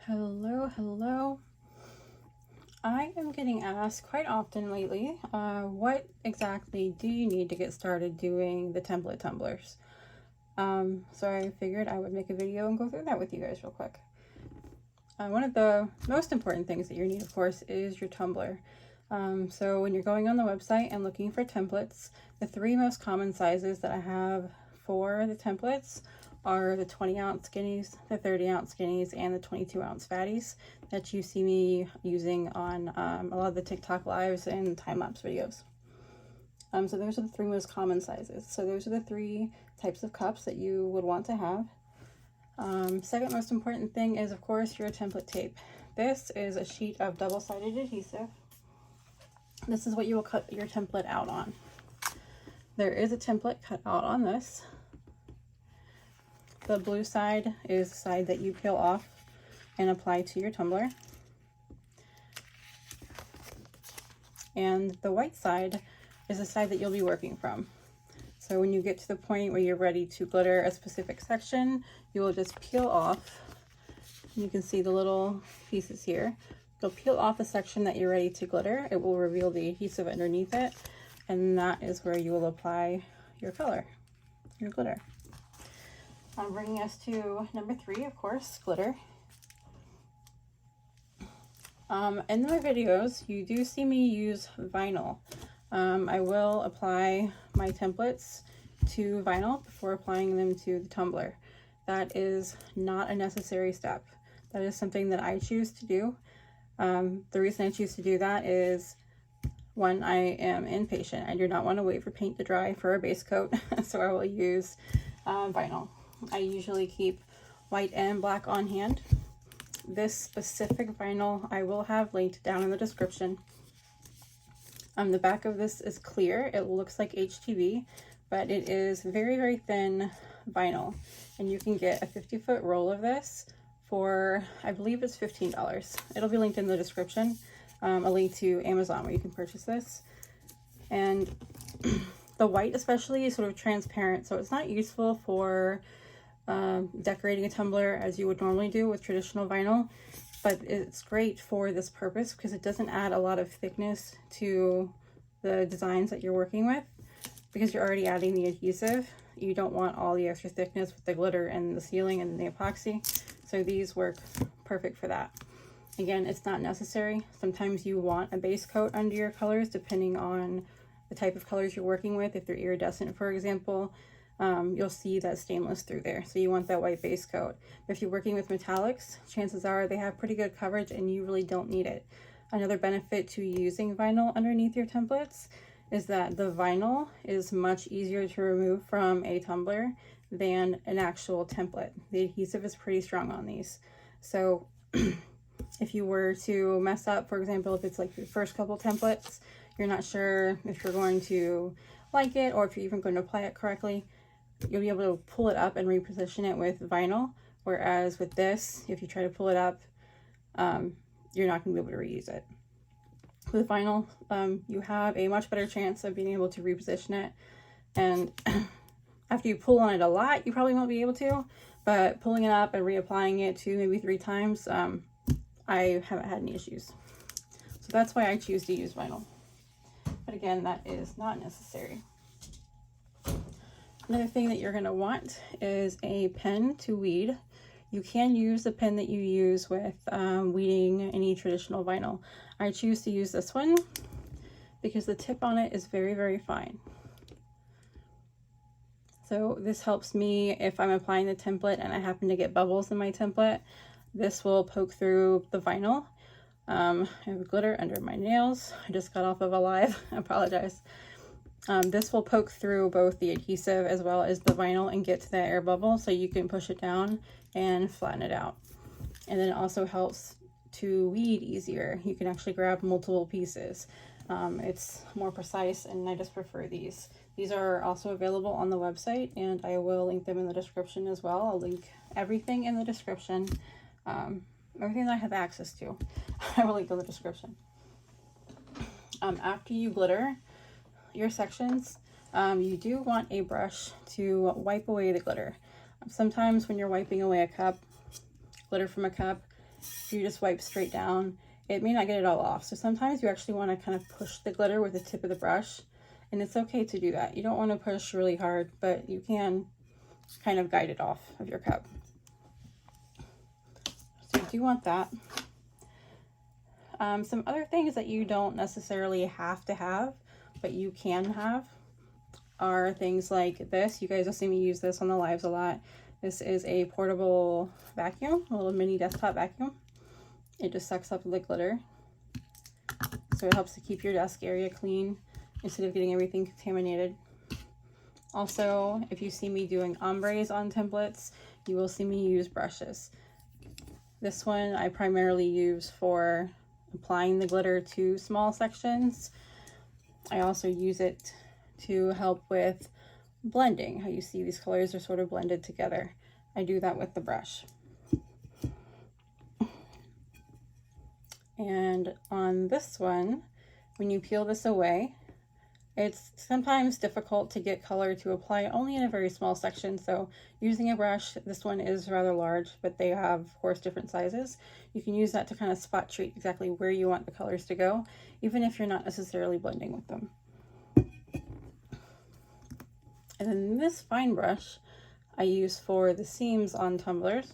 Hello. I am getting asked quite often lately, what exactly do you need to get started doing the template tumblers? So I figured I would make a video and go through that with you guys real quick. One of the most important things that you need, of course, is your tumbler. So when you're going on the website and looking for templates, the three most common sizes that I have for the templates are the 20-ounce skinnies, the 30-ounce skinnies, and the 22-ounce fatties that you see me using on a lot of the TikTok lives and time-lapse videos. So those are the three most common sizes. So those are the three types of cups that you would want to have. Second most important thing is, of course, your template tape. This is a sheet of double-sided adhesive. This is what you will cut your template out on. There is a template cut out on this. The blue side is the side that you peel off and apply to your tumbler. And the white side is the side that you'll be working from. So when you get to the point where you're ready to glitter a specific section, you will just peel off. You can see the little pieces here. You'll peel off the section that you're ready to glitter. It will reveal the adhesive underneath it, and that is where you will apply your color, your glitter. Bringing us to number 3, of course, glitter. In my videos, you do see me use vinyl. I will apply my templates to vinyl before applying them to the tumbler. That is not a necessary step. That is something that I choose to do. The reason I choose to do that is, one, I am impatient. I do not want to wait for paint to dry for a base coat, so I will use vinyl. I usually keep white and black on hand. This specific vinyl I will have linked down in the description. The back of this is clear. It looks like HTV, but it is very thin vinyl, and you can get a 50-foot roll of this for, I believe it's $15. It'll be linked in the description, a link to Amazon where you can purchase this. And the white especially is sort of transparent, so it's not useful for decorating a tumbler as you would normally do with traditional vinyl, but it's great for this purpose because it doesn't add a lot of thickness to the designs that you're working with. Because you're already adding the adhesive, you don't want all the extra thickness with the glitter and the sealing and the epoxy, so these work perfect for that. Again, it's not necessary. Sometimes you want a base coat under your colors depending on the type of colors you're working with. If they're iridescent, for example, you'll see that stainless through there, so you want that white base coat. But if you're working with metallics, chances are they have pretty good coverage and you really don't need it. Another benefit to using vinyl underneath your templates is that the vinyl is much easier to remove from a tumbler than an actual template. The adhesive is pretty strong on these, so if you were to mess up, for example, if it's like your first couple templates, you're not sure if you're going to like it or if you're even going to apply it correctly, you'll be able to pull it up and reposition it with vinyl. Whereas with this, if you try to pull it up, you're not going to be able to reuse it. With vinyl, you have a much better chance of being able to reposition it. And after you pull on it a lot, you probably won't be able to, but pulling it up and reapplying it 2, maybe 3 times, I haven't had any issues. So that's why I choose to use vinyl. But again, that is not necessary. Another thing that you're going to want is a pen to weed. You can use the pen that you use with weeding any traditional vinyl. I choose to use this one because the tip on it is very fine. So this helps me if I'm applying the template and I happen to get bubbles in my template. This will poke through the vinyl. I have glitter under my nails. I just got off of a live. I apologize. This will poke through both the adhesive as well as the vinyl and get to that air bubble, so you can push it down and flatten it out. And then it also helps to weed easier. You can actually grab multiple pieces. It's more precise, and I just prefer these. These are also available on the website, and I will link them in the description as well. I'll link everything in the description. Everything that I have access to, I will link in the description. After you glitter your sections, you do want a brush to wipe away the glitter. Sometimes when you're wiping away a cup, glitter from a cup, if you just wipe straight down, it may not get it all off. So sometimes you actually want to kind of push the glitter with the tip of the brush, and it's okay to do that. You don't want to push really hard, but you can kind of guide it off of your cup. So you do want that. Some other things that you don't necessarily have to have, but you can have, are things like this. You guys will see me use this on the lives a lot. This is a portable vacuum, a little mini desktop vacuum. It just sucks up the glitter. So it helps to keep your desk area clean instead of getting everything contaminated. Also, if you see me doing ombres on templates, you will see me use brushes. This one I primarily use for applying the glitter to small sections. I also use it to help with blending. How you see these colors are sort of blended together. I do that with the brush. And on this one, when you peel this away, it's sometimes difficult to get color to apply only in a very small section. So using a brush, this one is rather large, but they have, of course, different sizes. You can use that to kind of spot treat exactly where you want the colors to go, even if you're not necessarily blending with them. And then this fine brush I use for the seams on tumblers.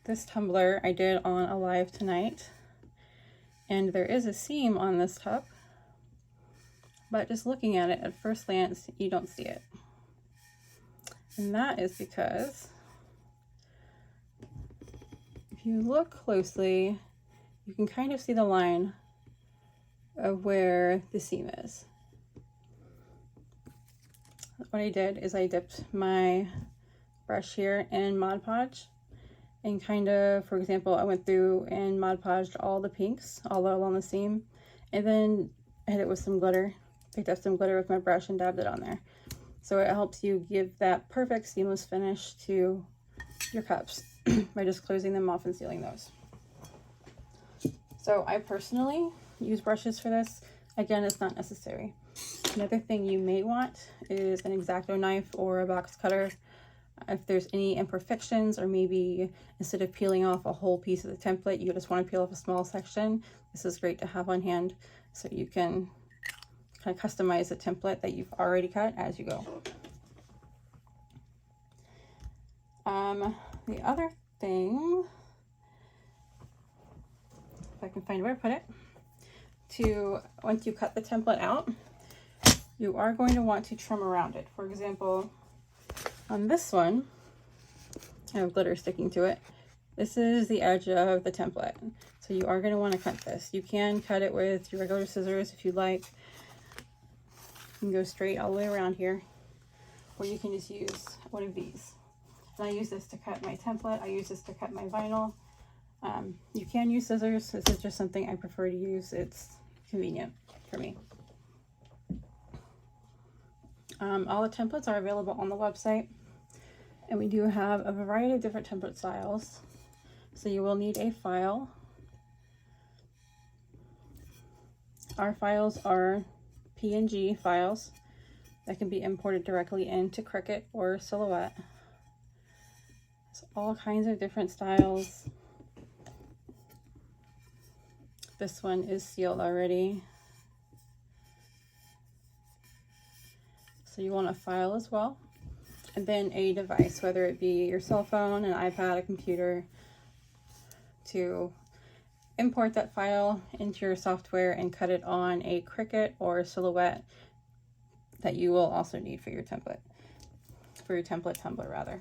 This tumbler I did on a live tonight, and there is a seam on this cup, but just looking at it at first glance, you don't see it. And that is because if you look closely, you can kind of see the line of where the seam is. What I did is I dipped my brush here in Mod Podge and kind of, for example, I went through and Mod Podged all the pinks all along the seam, and then hit it with some glitter. Picked up some glitter with my brush and dabbed it on there. So it helps you give that perfect seamless finish to your cups by just closing them off and sealing those. So I personally use brushes for this. Again, it's not necessary. Another thing you may want is an X-Acto knife or a box cutter. If there's any imperfections, or maybe instead of peeling off a whole piece of the template, you just want to peel off a small section, this is great to have on hand so you can kind of customize the template that you've already cut as you go. The other thing, if I can find where to put it, once you cut the template out, you are going to want to trim around it. For example, on this one, I have glitter sticking to it. This is the edge of the template. So you are going to want to cut this. You can cut it with your regular scissors if you like. You can go straight all the way around here, or you can just use one of these. And I use this to cut my template. I use this to cut my vinyl. You can use scissors. This is just something I prefer to use. It's convenient for me. All the templates are available on the website, and we do have a variety of different template styles. So you will need a file. Our files are PNG files that can be imported directly into Cricut or Silhouette. There's all kinds of different styles. This one is sealed already. So you want a file as well, and then a device, whether it be your cell phone, an iPad, a computer, to import that file into your software and cut it on a Cricut or Silhouette that you will also need for your template, tumbler rather.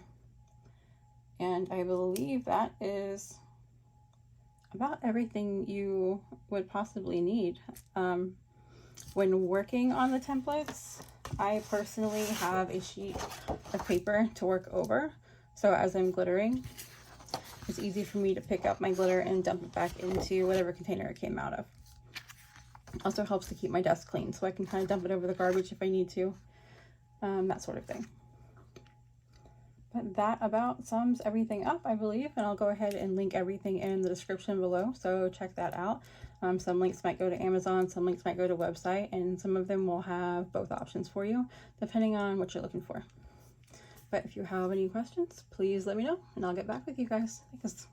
And I believe that is about everything you would possibly need. When working on the templates, I personally have a sheet of paper to work over. So as I'm glittering, it's easy for me to pick up my glitter and dump it back into whatever container it came out of. Also helps to keep my desk clean, so I can kind of dump it over the garbage if I need to, that sort of thing. But that about sums everything up, I believe, and I'll go ahead and link everything in the description below, so check that out. Some links might go to Amazon, some links might go to website, and some of them will have both options for you, depending on what you're looking for. But if you have any questions, please let me know and I'll get back with you guys. Thanks.